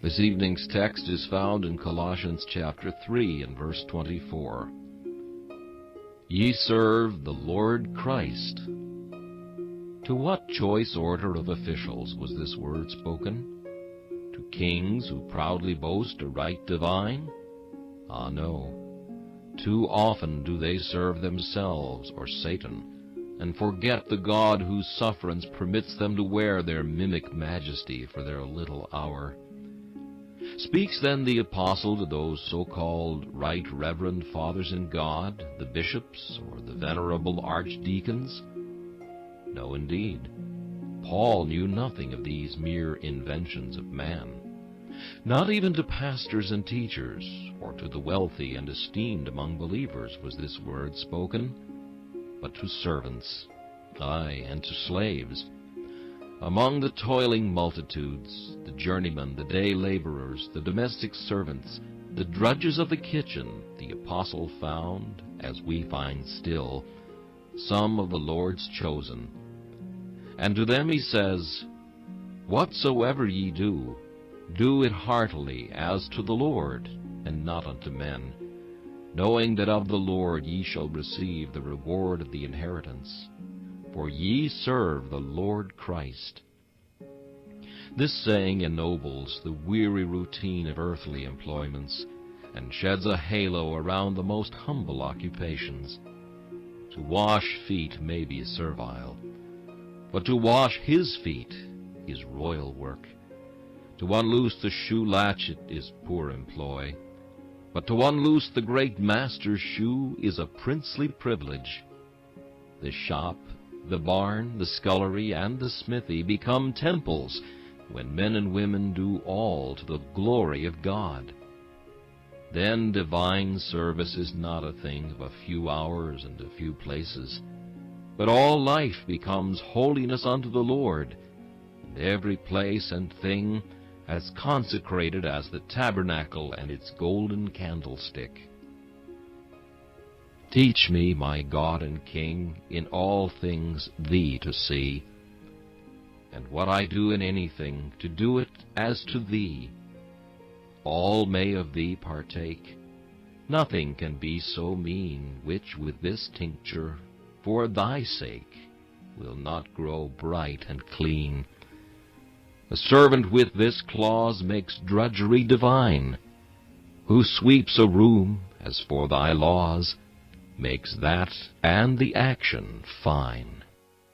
This evening's text is found in Colossians chapter 3 and verse 24. Ye serve the Lord Christ. To what choice order of officials was this word spoken? To kings who proudly boast a right divine? Ah, no. Too often do they serve themselves or Satan, and forget the God whose sufferance permits them to wear their mimic majesty for their little hour. Speaks then the apostle to those so-called right reverend fathers in God, the bishops, or the venerable archdeacons? No, indeed. Paul knew nothing of these mere inventions of man. Not even to pastors and teachers, or to the wealthy and esteemed among believers was this word spoken, but to servants, aye, and to slaves. Among the toiling multitudes, the journeymen, the day laborers, the domestic servants, the drudges of the kitchen, the apostle found, as we find still, some of the Lord's chosen. And to them he says, Whatsoever ye do, do it heartily as to the Lord, and not unto men, knowing that of the Lord ye shall receive the reward of the inheritance. For ye serve the Lord Christ. This saying ennobles the weary routine of earthly employments, and sheds a halo around the most humble occupations. To wash feet may be servile, but to wash his feet is royal work. To unloose the shoe latchet is poor employ, but to unloose the great master's shoe is a princely privilege. The shop, the barn, the scullery, and the smithy become temples when men and women do all to the glory of God. Then divine service is not a thing of a few hours and a few places, but all life becomes holiness unto the Lord, and every place and thing as consecrated as the tabernacle and its golden candlestick. Teach me, my God and King, in all things Thee to see, and what I do in anything, to do it as to Thee. All may of Thee partake. Nothing can be so mean, which with this tincture, for Thy sake, will not grow bright and clean. A servant with this clause makes drudgery divine. Who sweeps a room, as for Thy laws, makes that and the action fine.